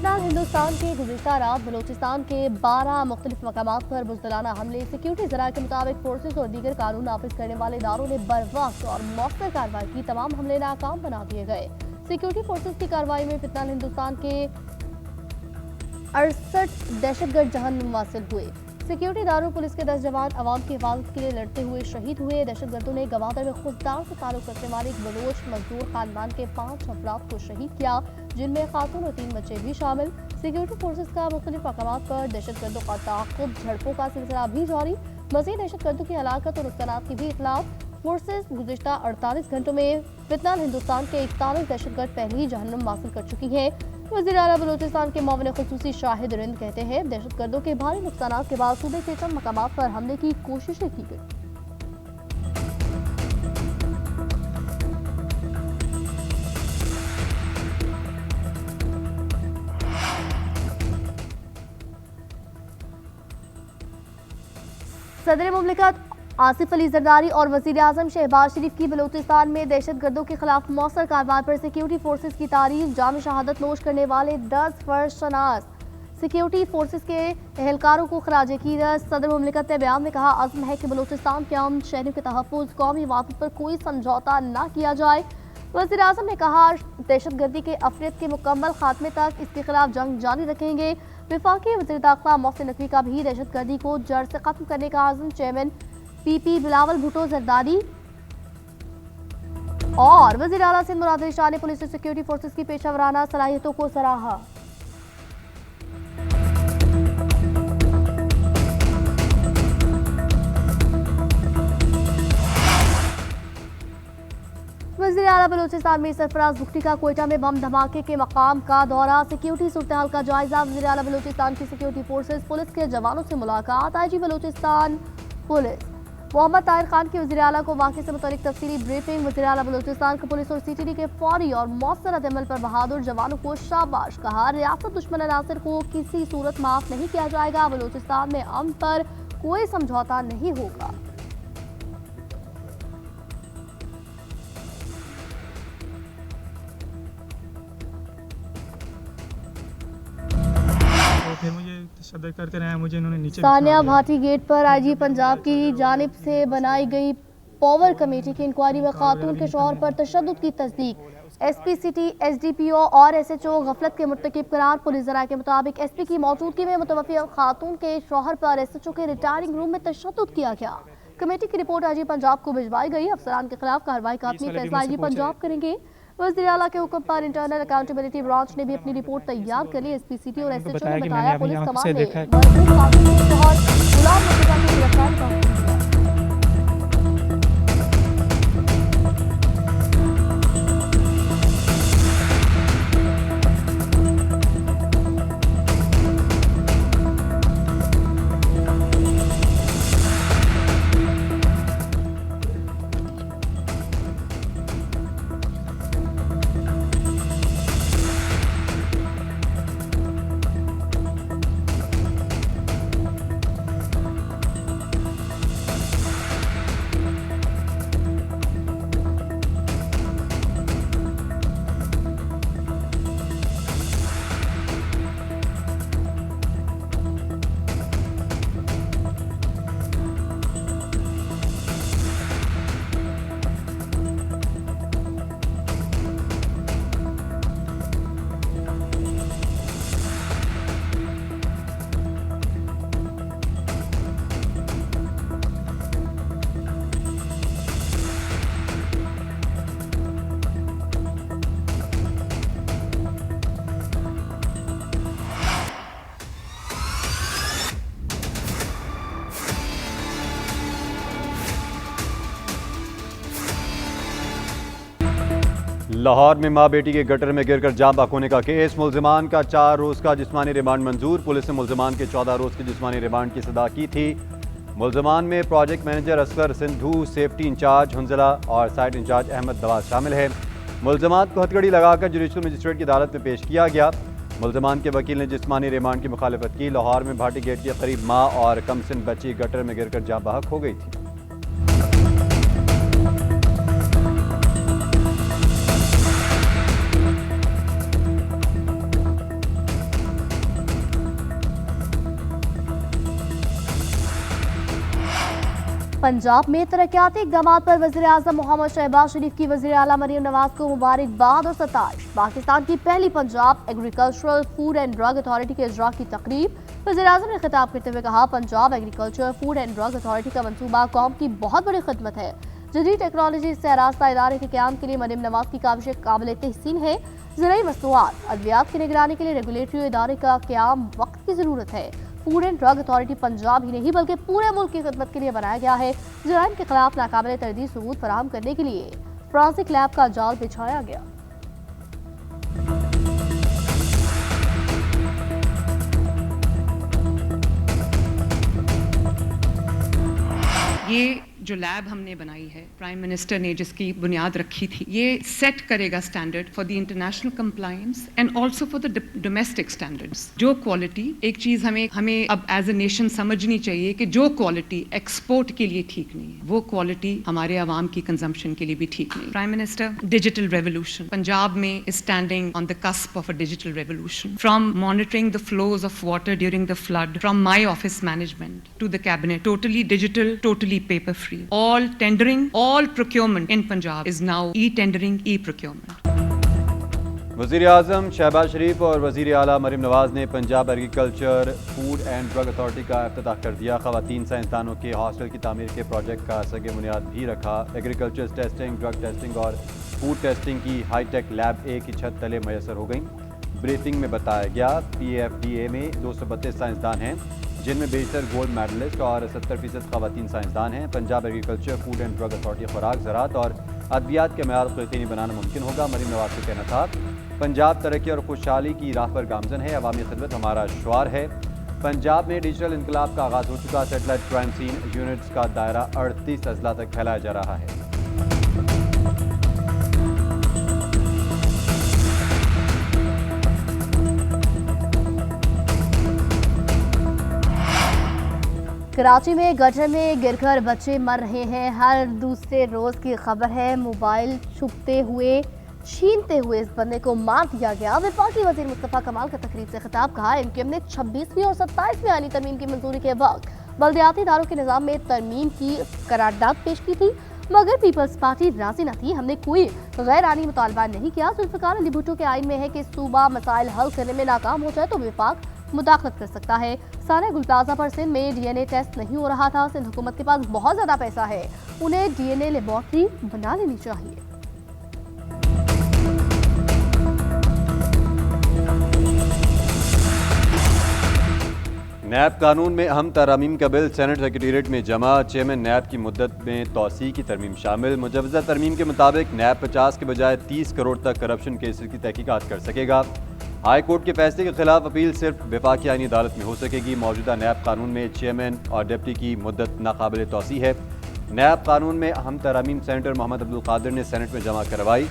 फितनाल हिंदुस्तान के गुज़िश्ता रात बलोचिस्तान के 12 मुख्तलिफ मकामात पर बुज़दिलाना हमले। सिक्योरिटी ज़रा के मुताबिक फोर्सेज और दीगर कानून नाफिज करने वाले इदारों ने बरवक्त और मौसर कार्रवाई की। तमाम हमले नाकाम बना दिए गए। सिक्योरिटी फोर्सेज की कार्रवाई में फितनाल हिंदुस्तान के 68 दहशतगर्द जहन्नुम वासिल हुए। सिक्योरिटी इदारों पुलिस के 10 जवान अवाम की हिफाजत के लिए लड़ते हुए शहीद हुए। दहशतगर्दों ने गवादर में खुददार से ताल्लुक रखने वाले एक बलोच मजदूर खानदान के 5 अफराद को शहीद किया, जिनमें खातून और 3 बच्चे भी शामिल। सिक्योरिटी फोर्सेज का मुख्तलिफ मकामात पर दहशतगर्दों का ताक़ुब, झड़पों का सिलसिला भी जारी। मज़ीद दहशतगर्दों की हलाकत और नुकसानात की भी इतलात। फोर्सेज गुज़िश्ता 48 घंटों में फितनाल हिंदुस्तान के 41 दहशतगर्द पहले ही जहन्नुम वासिल कर चुकी है। वज़ीर आला बलूचिस्तान के मुआविन खुसूसी शाहिद रिंद कहते हैं, दहशतगर्दों के भारी नुकसानात के बाद सूबे के चंद मकामात पर हमले की कोशिशें की गई। सदर मुमलिकत आसिफ अली जरदारी और वज़ीर आज़म शहबाज शरीफ की बलूचिस्तान में दहशतगर्दों के खिलाफ मौसर कार्रवाई पर सिक्योरिटी फोर्सेज की तारीफ। जाम शहादत नोश करने वाले 10 फर्ज शनास सिक्योरिटी फोर्सेज के एहलकारों को खराज कीरत। सदर मुमलिकत ने बयान में कहा, अज़्म है कि बलूचिस्तान के आम शहरों के तहफ़्फ़ुज़ कौमी वाक़िफ़ पर कोई समझौता न किया जाए। वज़ीर आज़म ने कहा, दहशतगर्दी के अफरीत के मुकम्मल खात्मे तक इसके खिलाफ जंग जारी रखेंगे। वफाकी वज़ीर दाखिला मोहसिन नकवी का भी दहशतगर्दी को जड़ से खत्म करने का आज़म। चेयरमैन पीपी बिलावल भुट्टो जरदारी और वज़ीर आला सिंध मुराद अली शाह ने पुलिस और सिक्योरिटी फोर्सेज की पेशेवराना सलाहियतों को सराहा। वज़ीर आला बलूचिस्तान में सरफराज बुख्ती का कोयटा में बम धमाके के मकाम का दौरा। सिक्योरिटी सूरत हाल का जायजा। वज़ीर आला बलूचिस्तान की सिक्योरिटी फोर्सेज पुलिस के जवानों से मुलाकात। आईजी बलूचिस्तान पुलिस मोहम्मद ताहिर खान की वज़ीर आला को वाक़े से मुतालिक तफसीली ब्रीफिंग। वज़ीर आला बलूचिस्तान को पुलिस और CTD के फौरी और मौसर अमल पर बहादुर जवानों को शाबाश कहा। रियासत दुश्मन अनासर को किसी सूरत माफ नहीं किया जाएगा। बलूचिस्तान में अमन पर कोई समझौता नहीं होगा। फिर मुझे तशद्दुद करते रहे, मुझे इन्होंने नीचे सानिया भाटी गेट पर IG पंजाब की जानिब से बनाई गई पावर कमेटी की इंक्वायरी में खातून के शौहर पर तशद्दुद की तस्दीक। SP सिटी, SDPO और SHO गफलत के मुर्तकिब करार। पुलिस ज़राए के मुताबिक SP की मौजूदगी में मुतवफ़ी खातून के शौहर पर SHO के रिटायरिंग रूम में तशद्दुद किया गया। कमेटी की रिपोर्ट IG पंजाब को भिजवाई गई। अफसरान के खिलाफ कार्रवाई का अपनी फैसला IG पंजाब करेंगे। वज़ीर आला के हुक्म पर इंटरनल अकाउंटेबिलिटी ब्रांच ने भी अपनी रिपोर्ट तैयार कर ली। SP सिटी और SHO ने बताया, पुलिस कमान ने मरहूम खातून के शौहर गुलाम मुर्तज़ा की गिरफ्तारी का हुक्म दिया। लाहौर में मां बेटी के गटर में गिरकर जान बहक होने का केस। मुल्जिमान का 4 रोज का जिस्मानी रिमांड मंजूर। पुलिस ने मुल्जिमान के 14 रोज की जिस्मानी रिमांड की सदा की थी। मुल्जिमान में project manager Asghar Sindhu, safety incharge Hanzala और साइट इंचार्ज अहमद दवाज शामिल है। मुल्जिमान को हथकड़ी लगाकर जुडिशल मजिस्ट्रेट की अदालत में पेश किया गया। मुल्जिमान के वकील ने जिस्मानी रिमांड की मुखालफत की। लाहौर में भाटी गेट के करीब माँ और कमसिन बच्ची गटर में गिरकर जान बहक हो गई थी। पंजाब में तरक्याती इकदाम पर वज़ीर-ए-आज़म मोहम्मद शहबाज शरीफ की वज़ीर आला मरीम नवाज को मुबारकबाद और सताइश। पाकिस्तान की पहली Punjab agricultural food and drug authority के इजरा की तकरीब। वज़ीर-ए-आज़म ने खिताब करते हुए कहा, Punjab agriculture food and drug authority का मंसूबा कौम की बहुत बड़ी खिदमत है। जदीद टेक्नोलॉजी से आरास्ता इदारे के क़याम के लिए मरीम नवाज की काबिश काबिल तहसीन है। ज़राई मसनूआत अद्वियात की निगरानी के लिए रेगुलेटरी इदारे का क़याम वक्त की ज़रूरत है। Food and drug authority Punjab ही नहीं बल्कि पूरे मुल्क की खिदमत के लिए बनाया गया है। जराइम के खिलाफ नाकाबिल तरदीद सबूत फराहम करने के लिए फ्रांसिक लैब का जाल बिछाया गया। ये जो लैब हमने बनाई है, प्राइम मिनिस्टर ने जिसकी बुनियाद रखी थी, ये सेट करेगा standard for the international compliance and also for the domestic standards. जो क्वालिटी, एक चीज हमें अब एज ए नेशन समझनी चाहिए कि जो क्वालिटी एक्सपोर्ट के लिए ठीक नहीं है, वो क्वालिटी हमारे आवाम की कंजम्पशन के लिए भी ठीक नहीं। Prime minister, digital revolution Punjab में is standing on the cusp of a digital revolution. From monitoring the flows of water during the flood, from my office management to the cabinet, totally digital, totally paper free. All tendering, all procurement in Punjab is now e-tendering, e-procurement. वज़ीर आज़म शहबाज शरीफ और वज़ीर आला मरीम नवाज ने Punjab agriculture food and drug authority का इफ्तिताह कर दिया। ख़वातीन साइंसदानों के हॉस्टल की तामीर के प्रोजेक्ट का सगे बुनियाद भी रखा। एग्रीकल्चर टेस्टिंग, ड्रग टेस्टिंग और फूड टेस्टिंग की हाईटेक लैब एक ही छत तले मैसर हो गई। ब्रीफिंग में बताया गया, PFDA में 232 साइंसदान हैं, जिनमें बेशतर गोल्ड मेडलिस्ट और 70% ख़वातीन साइंसदान हैं। Punjab agriculture food and drug authority खुराक, ज़राअत और अद्वियात के मैयार को यकीनी बनाना मुमकिन होगा। मरीम नवाज का कहना था, पंजाब तरक्की और खुशहाली की राह पर गामजन है, अवामी खिदमत हमारा शुआर है। पंजाब में डिजिटल इनकलाब का आगाज़ हो चुका। सेटेलाइट क्राइम सीन यूनिट्स का दायरा 38 अजला तक फैलाया जा रहा है। कराची में गटर में गिरकर बच्चे मर रहे हैं। हर दूसरे रोज की खबर है। मोबाइल छुपते हुए, छीनते हुए इस बंदे को मार दिया गया। वफाकी वजीर मुस्तफ़ा कमाल का तकरीब से खिताब, कहा MQM ने 26वीं और 27वीं आईनी तरमीम की मंजूरी के वक्त बल्दियाती इदारों के निज़ाम में तरमीम की करारदाद पेश की थी, मगर पीपल्स पार्टी राजी न थी। हमने कोई गैर आईनी मुतालबा नहीं किया। जुल्फ़िकार अली भुट्टो के आइन में है कि सूबा मसाइल हल करने में नाकाम हो जाए तो विफाक मुदाखलत कर सकता है। सारे गुलप्लाजा पर सिंध में DNA टेस्ट नहीं हो रहा था। सिंध हुकूमत के पास बहुत ज्यादा पैसा है, उन्हें DNA लेबॉर्ट्री बना लेनी चाहिए। नैब कानून में अहम तरमीम का बिल सेनेट सेक्रेटेरिएट में जमा। चेयरमैन नैब की मुद्दत में तोसी की तरमीम शामिल। मुजवज़ा तरमीम के मुताबिक नैब 50 के बजाय 30 करोड़ तक करप्शन केसेस की तहकीकात कर सकेगा। हाई कोर्ट के फैसले के खिलाफ अपील सिर्फ वफाकी आईनी अदालत में हो सकेगी। मौजूदा नैब कानून में चेयरमैन और डिप्टी की मुद्दत नाकाबिल तोसी है। नैब कानून में अहम तरमीम सेनेटर मोहम्मद अब्दुल कादिर ने सेनेट में जमा करवाई।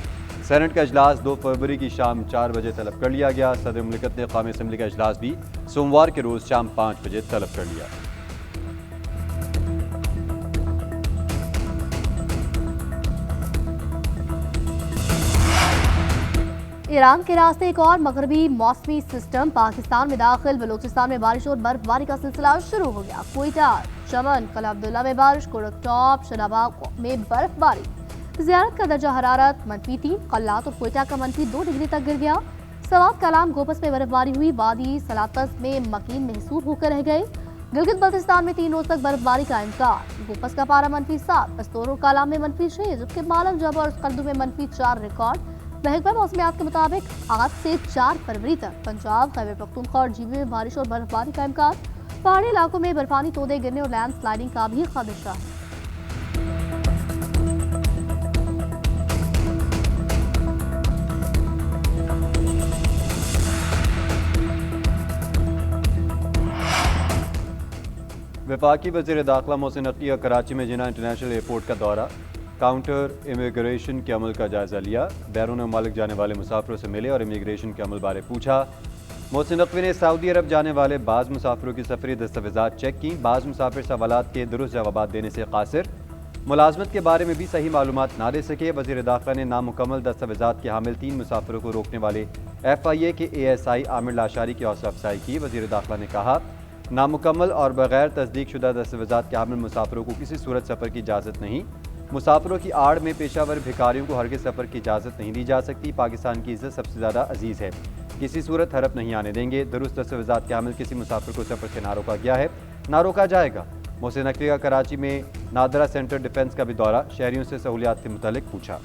सेनेट का इजलास 2 फरवरी की शाम 4 बजे तलब कर लिया गया। सदर मुमलिकत ने कौमी असम्बली का इजलास भी सोमवार के रोज़ शाम 5 बजे तलब कर लिया। ईरान के रास्ते एक और मगरबी मौसमी सिस्टम पाकिस्तान में दाखिल। बलूचिस्तान में बारिश और बर्फबारी का सिलसिला शुरू हो गया। क्वेटा, चमन, कला अब्दुल्ला में बारिश, कोरकटॉप, शनाबाग में बर्फबारी। ज़ियारत का दर्जा हरारत -3, कल्लात और क्वेटा का -2 डिग्री तक गिर गया। सवात, कलाम, गोपस में बर्फबारी हुई। वादी सलातस में मकीन महसूस होकर रह गए। गिलगित बल्तिस्तान में 3 रोज तक बर्फबारी का इम्कान। गोपस का पारा -7, पस्तोर और कलाम में -6, जबकि मालम जब और स्कंदू में -4 रिकॉर्ड। महकमा मौसमियात के मुताबिक आज से 4 फरवरी तक पंजाब, खैबर पख्तूनख्वा और जीबी में बारिश और बर्फबारी का इम्कान। पहाड़ी इलाकों में बर्फानी तोदे गिरने और लैंड स्लाइडिंग का भी खदशा है। वफाकी वज़ीर दाखिला मोहसिन नकवी का कराची में जिन्ना इंटरनेशनल एयरपोर्ट का दौरा। काउंटर इमिग्रेशन के अमल का जायज़ा लिया। बैरून मुमालिक जाने वाले मुसाफिरों से मिले और इमिग्रेशन के अमल बारे पूछा। मोहसिन नकवी ने सऊदी अरब जाने वाले बाज़ मुसाफिरों की सफरी दस्तावेज़ात चेक की। बाज़ मुसाफिर सवालात के दुरुस्त जवाब देने से कासिर, मुलाजमत के बारे में भी सही मालूमात ना दे सके। वज़ीर दाखिला ने नामुकम्मल दस्तावेज़ात के हामिल 3 मुसाफिरों को रोकने वाले FIA के ASI आमिर लाशारी की हौसला अफजाई की। वज़ीर दाखिला ने कहा, नामुकम्मल और बगैर तस्दीक शुदा दस्तावेज़ात के हामिल मुसाफिरों को किसी सूरत सफ़र की इजाज़त नहीं। मुसाफिरों की आड़ में पेशावर भिखारियों को हरगिज़ सफ़र की इजाज़त नहीं दी जा सकती। पाकिस्तान की इज़्ज़त सबसे ज़्यादा अजीज़ है, किसी सूरत हड़प नहीं आने देंगे। दुरुस्त दस्तावेज़ात के हामिल किसी मुसाफिर को सफ़र से ना रोका गया है, ना रोका जाएगा। मोहसिन नकवी का कराची में नादरा सेंटर डिफेंस का भी दौरा, शहरियों से सहूलियात के मुतालिक पूछा।